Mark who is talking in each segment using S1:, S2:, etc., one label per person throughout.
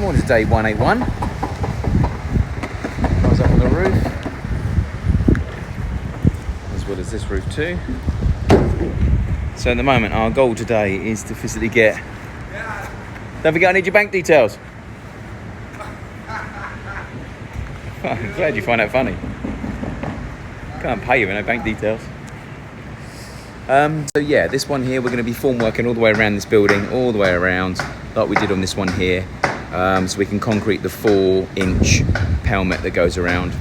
S1: good morning, it's day 181. I was up on the roof, as well as this roof too. So at the moment, our goal today is to physically get... Don't forget, I need your bank details. I'm glad you find that funny. Can't pay you with no bank details. So yeah, this one here, we're going to be form working all the way around this building, all the way around, like we did on this one here. So we can concrete the 4-inch pelmet that goes around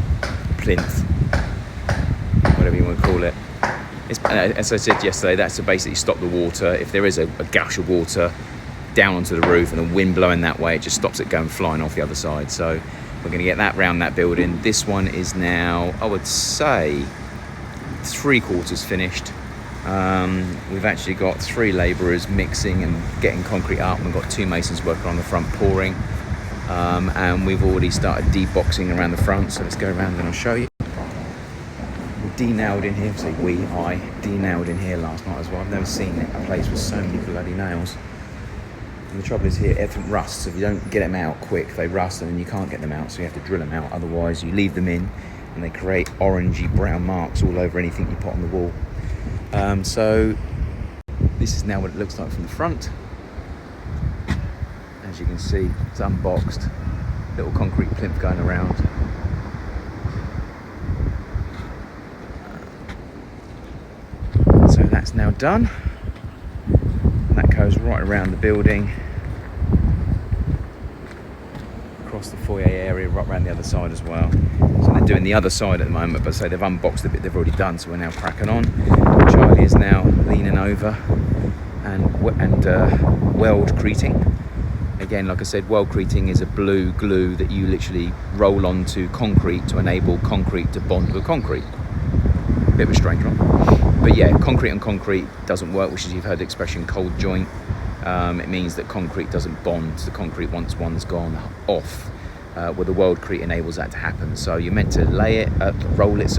S1: plinth, whatever you want to call it. As I said yesterday, that's to basically stop the water. If there is a gush of water down onto the roof and the wind blowing that way, it just stops it going flying off the other side. So we're going to get that round that building. This one is now, I would say, 3/4 finished. We've actually got 3 labourers mixing and getting concrete up. We've got 2 masons working on the front pouring, and we've already started deboxing around the front. So let's go around and I'll show you. We de-nailed in here, I de-nailed in here last night as well. I've never seen a place with so many bloody nails. And the trouble is here, everything rusts. If you don't get them out quick, they rust and then you can't get them out. So you have to drill them out. Otherwise, you leave them in and they create orangey brown marks all over anything you put on the wall. So this is now what it looks like from the front. As you can see, it's unboxed, little concrete plinth going around. So that's now done. And that goes right around the building, across the foyer area, right around the other side as well. So they're doing the other side at the moment, but so they've unboxed the bit they've already done, so we're now cracking on. Charlie is now leaning over and weld creting. Again, like I said, weld creting is a blue glue that you literally roll onto concrete to enable concrete to bond with concrete. Bit of a strange one. But yeah, concrete on concrete doesn't work, which is, you've heard the expression cold joint. It means that concrete doesn't bond to the concrete once one's gone off. Well, the Weld Crete enables that to happen. So you're meant to roll it,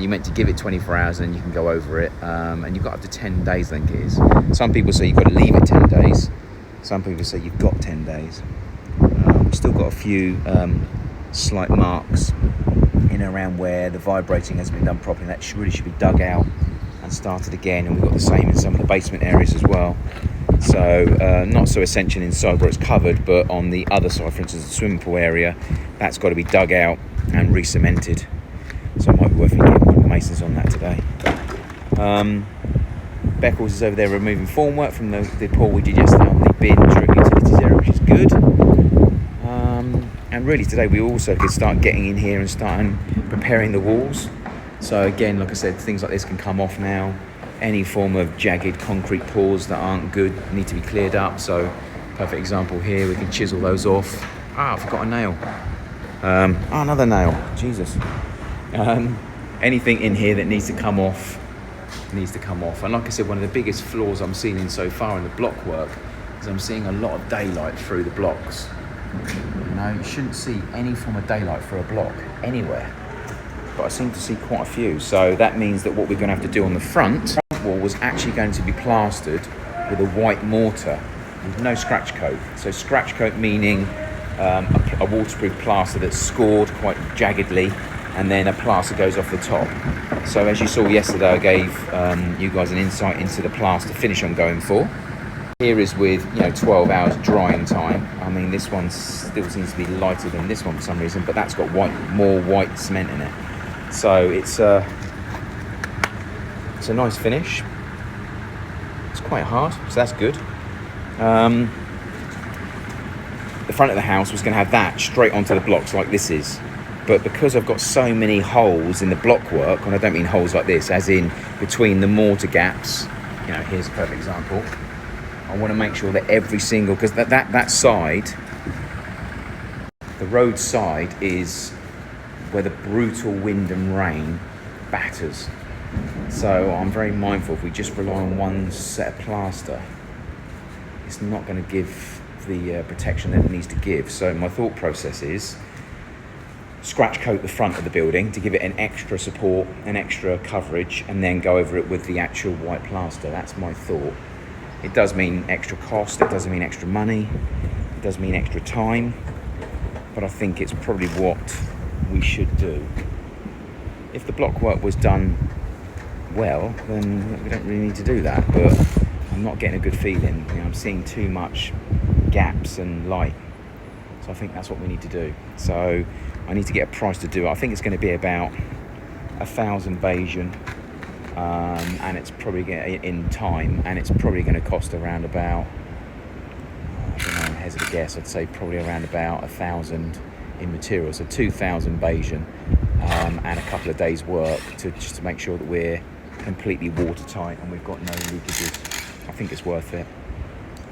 S1: you're meant to give it 24 hours and then you can go over it. And you've got up to 10 days, I think it is. Some people say you've got to leave it 10 days. Some people say you've got 10 days. We've still got a few slight marks in and around where the vibrating hasn't been done properly. That really should be dug out and started again. And we've got the same in some of the basement areas as well. So not so essential inside where it's covered, but on the other side, for instance, the swimming pool area, that's got to be dug out and re-cemented. So it might be worth getting one of the masons on that today. Beckles is over there removing formwork from the pool we did yesterday on the bin during utilities area, which is good. And really today we also could start getting in here and starting preparing the walls. So again, like I said, things like this can come off now. Any form of jagged concrete pours that aren't good need to be cleared up. So perfect example here, we can chisel those off. I forgot a nail. Another nail, Jesus. Anything in here that needs to come off. And like I said, one of the biggest flaws I'm seeing in so far in the block work is I'm seeing a lot of daylight through the blocks. You shouldn't see any form of daylight through a block anywhere, but I seem to see quite a few. So that means that what we're going to have to do on the front wall was actually going to be plastered with a white mortar with no scratch coat. So scratch coat meaning a waterproof plaster that's scored quite jaggedly, and then a plaster goes off the top. So as you saw yesterday, I gave you guys an insight into the plaster finish I'm going for. Here is with 12 hours drying time. I mean, this one still seems to be lighter than this one for some reason, but that's got more white cement in it. So it's a nice finish. It's quite hard, so that's good. The front of the house was going to have that straight onto the blocks like this is. But because I've got so many holes in the block work, and I don't mean holes like this, as in between the mortar gaps, here's a perfect example. I want to make sure that every single, because that side, the road side, is where the brutal wind and rain batters. So I'm very mindful, if we just rely on one set of plaster, it's not going to give the protection that it needs to give. So my thought process is scratch coat the front of the building to give it an extra support, an extra coverage, and then go over it with the actual white plaster. That's my thought. It does mean extra cost, it doesn't mean extra money, It does mean extra time, but I think it's probably what we should do. If the block work was done well, then we don't really need to do that, but I'm not getting a good feeling. I'm seeing too much gaps and light, so I think that's what we need to do. So I need to get a price to do it. I think it's going to be about 1,000 Bayesian, and it's probably in time, and it's probably going to cost around about, I don't know, hazard a guess, I'd say probably around about 1,000 in material, so 2,000 Bayesian, and a couple of days work just to make sure that we're completely watertight and we've got no leakages. I think it's worth it.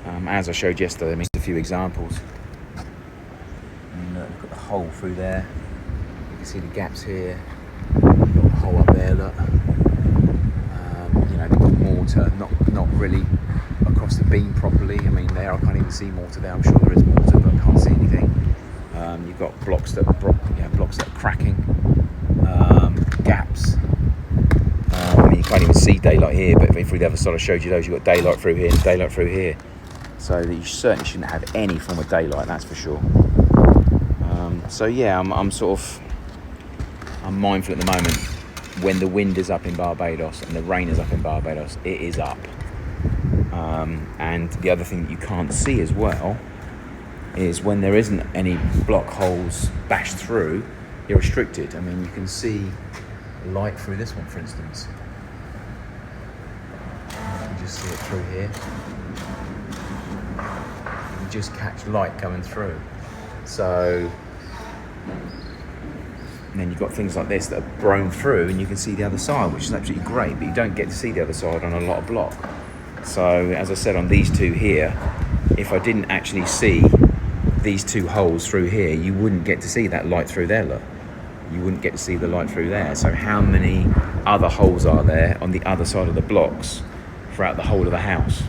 S1: As I showed yesterday, just a few examples. And look at the hole through there. You can see the gaps here. You've got a hole up there, look. They've got mortar, not really across the beam properly. I mean, there I can't even see mortar there. I'm sure there is mortar, but I can't see anything. You've got blocks that are cracking, gaps. You can't even see daylight here, but if through the other side I showed you those, you've got daylight through here and daylight through here. So that you certainly shouldn't have any form of daylight, that's for sure. So yeah, I'm mindful at the moment, when the wind is up in Barbados and the rain is up in Barbados, it is up. And the other thing that you can't see as well is when there isn't any block holes bashed through, you're restricted. I mean, you can see light through this one, for instance. You can just see it through here. You can just catch light coming through. So, and then you've got things like this that are blown through and you can see the other side, which is absolutely great, but you don't get to see the other side on a lot of block. So, as I said, on these two here, if I didn't actually see these two holes through here, you wouldn't get to see that light through there, look. You wouldn't get to see the light through there. So how many other holes are there on the other side of the blocks throughout the whole of the house?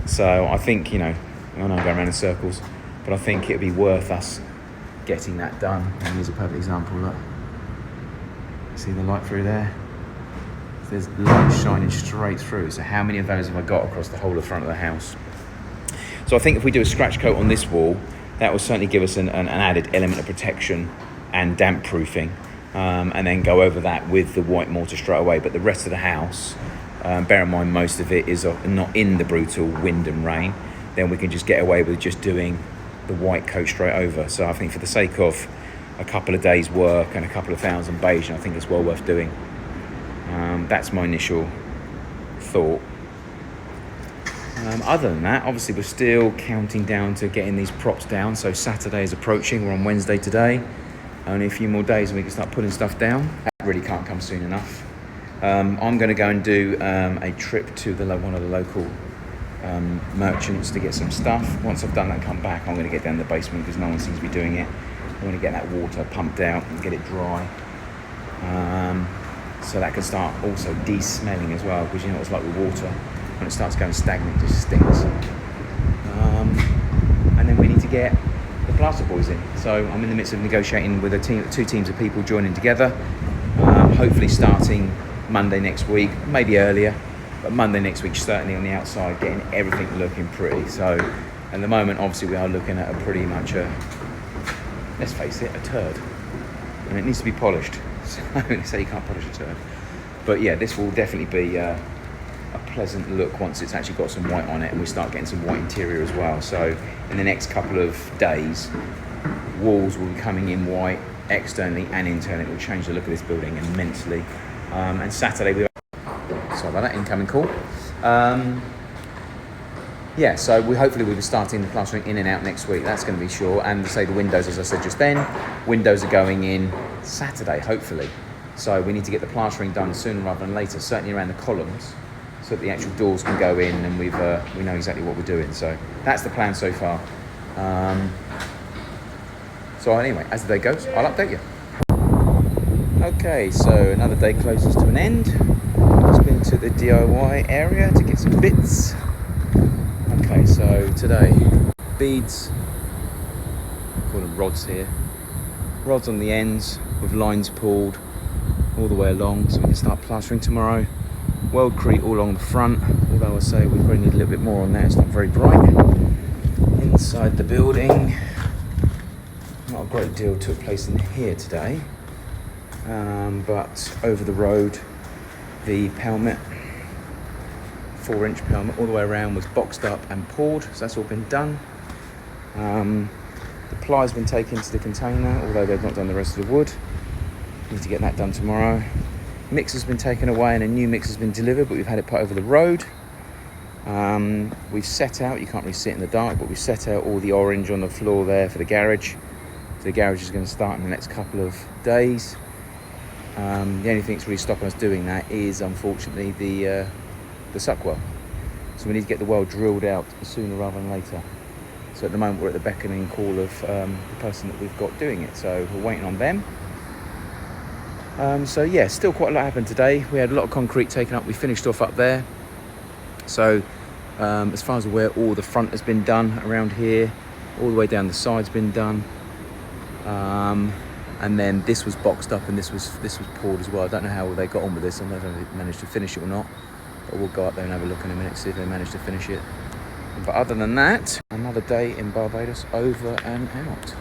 S1: So I think, I know I'm going around in circles, but I think it'd be worth us getting that done. And here's a perfect example, look. See the light through there? There's light shining straight through. So how many of those have I got across the whole of the front of the house? So I think if we do a scratch coat on this wall, that will certainly give us an added element of protection and damp proofing, and then go over that with the white mortar straight away. But the rest of the house, bear in mind most of it is not in the brutal wind and rain, then we can just get away with just doing the white coat straight over. So I think for the sake of a couple of days work and a couple of 1,000 Bayesian, I think it's well worth doing. That's my initial thought. Other than that, obviously we're still counting down to getting these props down. So Saturday is approaching, we're on Wednesday today. Only a few more days and we can start putting stuff down. That really can't come soon enough. I'm going to go and do a trip to one of the local merchants to get some stuff. Once I've done that and come back, I'm going to get down to the basement because no one seems to be doing it. I want to get that water pumped out and get it dry. So that can start also de-smelling as well, because you know what it's like with water. When it starts going stagnant, it just stinks. And then we need to get the plaster boys in. So I'm in the midst of negotiating with two teams of people joining together. Hopefully starting Monday next week, maybe earlier, but Monday next week certainly on the outside, getting everything looking pretty. So at the moment, obviously we are looking at a pretty much let's face it, a turd. And it needs to be polished. So they say you can't polish a turd. But yeah, this will definitely be a pleasant look once it's actually got some white on it and we start getting some white interior as well. So in the next couple of days, walls will be coming in white externally and internally. It will change the look of this building immensely. And Saturday sorry about that, incoming call. Yeah, so hopefully we'll be starting the plastering in and out next week. That's going to be sure. And to say the windows, as I said just then, windows are going in Saturday, hopefully. So we need to get the plastering done sooner rather than later, certainly around the columns, so that the actual doors can go in and we know exactly what we're doing. So that's the plan so far. So anyway, as the day goes, I'll update you. Okay, so another day closes to an end. Just been to the DIY area to get some bits. Okay, so today, beads, call them rods here. Rods on the ends with lines pulled all the way along so we can start plastering tomorrow. Weld Crete all along the front, although I say we probably need a little bit more on that, it's not very bright in inside the building. Not a great deal took place in here today, but over the road, the pelmet, 4-inch pelmet all the way around, was boxed up and poured, so that's all been done. The ply's been taken to the container, although they've not done the rest of the wood. Need to get that done tomorrow. Mixer's been taken away and a new mixer's been delivered, but we've had it put over the road. We've set out, you can't really see it in the dark, but we've set out all the orange on the floor there for the garage. So the garage is going to start in the next couple of days. The only thing that's really stopping us doing that is, unfortunately, the suck well. So we need to get the well drilled out sooner rather than later. So at the moment we're at the beckoning call of the person that we've got doing it. So we're waiting on them. So yeah, still quite a lot happened today. We had a lot of concrete taken up. We finished off up there. So as far as I'm aware, all the front has been done around here. All the way down the side's been done. And then this was boxed up and this was poured as well. I don't know how they got on with this. I don't know if they managed to finish it or not. But we'll go up there and have a look in a minute, see if they managed to finish it. But other than that, another day in Barbados over and out.